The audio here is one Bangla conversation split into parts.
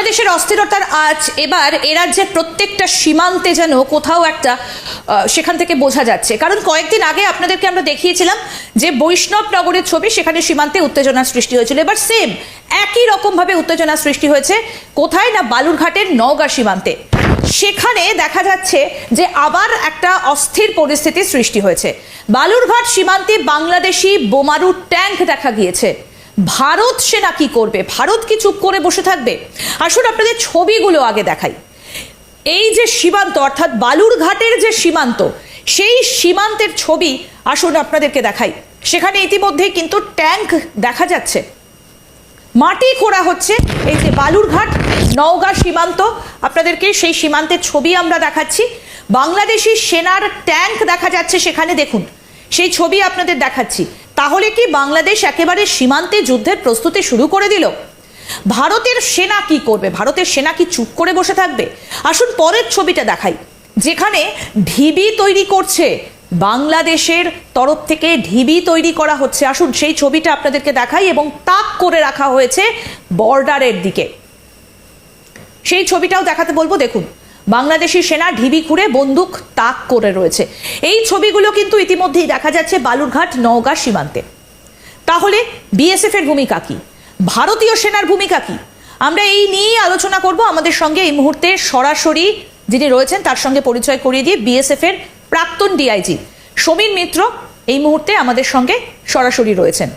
বাংলাদেশের অস্থিরতার আজ এবার এ রাজ্যের প্রত্যেকটা সীমান্তে যেন কোথাও একটা সেখান থেকে বোঝা যাচ্ছে। কারণ কয়েকদিন আগে আপনাদেরকে আমরা দেখিয়েছিলাম যে বৈষ্ণবনগরের ছবি, সেখানে সীমান্তে উত্তেজনার সৃষ্টি হয়েছিল। এবার সেম একই রকম ভাবে উত্তেজনা সৃষ্টি হয়েছে কোথায় না বালুরঘাটের নওগাঁ সীমান্তে। সেখানে দেখা যাচ্ছে যে আবার একটা অস্থির পরিস্থিতির সৃষ্টি হয়েছে। বালুরঘাট সীমান্তে বাংলাদেশি বোমারু ট্যাঙ্ক দেখা গিয়েছে। ভারত সেনা কি করবে? ভারত কি চুপ করে বসে থাকবে? আসুন আপনাদের ছবিগুলো আগে দেখাই। এই যে সীমান্ত, অর্থাৎ বালুরঘাটের যে সীমান্ত, সেই সীমান্তের ছবি আসুন আপনাদেরকে দেখাই। সেখানে ইতিমধ্যেই কিন্তু ট্যাঙ্ক দেখা যাচ্ছে, মাটি খোঁড়া হচ্ছে। এই যে বালুরঘাট নওগাঁ সীমান্ত, আপনাদেরকে সেই সীমান্তের ছবি আমরা দেখাচ্ছি। বাংলাদেশি সেনার ট্যাঙ্ক দেখা যাচ্ছে সেখানে, দেখুন সেই ছবি আপনাদের দেখাচ্ছি। তাহলে কি বাংলাদেশ একেবারে সীমান্তে যুদ্ধের প্রস্তুতি শুরু করে দিল? ভারতের সেনা কি করবে? ভারতের সেনা কি চুপ করে বসে থাকবে? আসুন পরের ছবিটা দেখাই, যেখানে ঢিবি তৈরি করছে বাংলাদেশের তরফ থেকে, ঢিবি তৈরি করা হচ্ছে। আসুন সেই ছবিটা আপনাদেরকে দেখাই, এবং তাক করে রাখা হয়েছে বর্ডারের দিকে। সেই ছবিটাও দেখাতে বলবো। দেখুন বাংলাদেশি সেনা ঢিবি খুঁড়ে বন্দুক তাক করে রয়েছে। এই ছবিগুলো কিন্তু ইতিমধ্যেই দেখা যাচ্ছে বালুরঘাট নওগাঁ সীমান্তে। তাহলে বিএসএফ এর ভূমিকা কি? ভারতীয় সেনার ভূমিকা কি? আমরা এই নিয়ে আলোচনা করব। আমাদের সঙ্গে এই মুহূর্তে সরাসরি যিনি রয়েছেন তার সঙ্গে পরিচয় করিয়ে দিয়ে বিএসএফ এর প্রাক্তন ডিআইজি সমীর মিত্র এই মুহূর্তে আমাদের সঙ্গে সরাসরি রয়েছেন।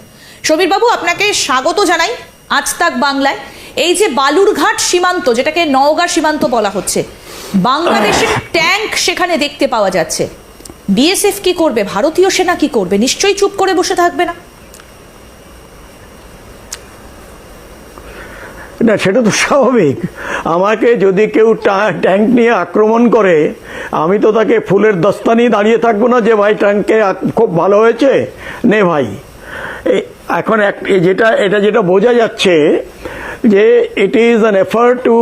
সমীর বাবু, আপনাকে স্বাগত জানাই আজ তাক বাংলায়। এই যে বালুরঘাট সীমান্ত, যেটাকে নওগাঁ সীমান্ত বলা হচ্ছে, বাংলাদেশের ট্যাঙ্ক সেখানে দেখতে পাওয়া যাচ্ছে। বিএসএফ কি করবে? ভারতীয় সেনা কি করবে? নিশ্চয়ই চুপ করে বসে থাকবে না। না, সেটা তো স্বাভাবিক। আমাকে যদি কেউ ট্যাঙ্ক নিয়ে আক্রমণ করে, আমি তো তাকে ফুলের দস্তা নিয়ে দাঁড়িয়ে থাকবো না যে ভাই ট্যাঙ্কে খুব ভালো হয়েছে, নে ভাই। এখন এটা যেটা বোঝা যাচ্ছে যে it is an effort to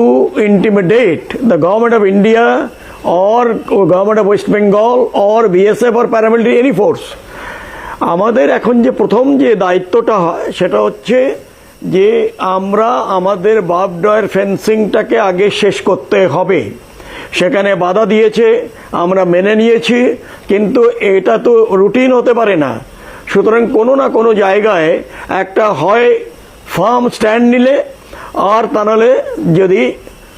intimidate the government of India or government of West Bengal or BSF or paramilitary any force. আমাদের এখন যে প্রথম যে দায়িত্বটা হয় সেটা হচ্ছে যে আমরা আমাদের বার্বড ফেন্সিংটাকে আগে শেষ করতে হবে। সেখানে বাধা দিয়েছে, আমরা মেনে নিয়েছি, কিন্তু এটা তো রুটিন হতে পারে না। সুতরাং কোনো না কোনো জায়গায় একটা হয় ফার্ম স্ট্যান্ড নিলে, আর তা নাহলে যদি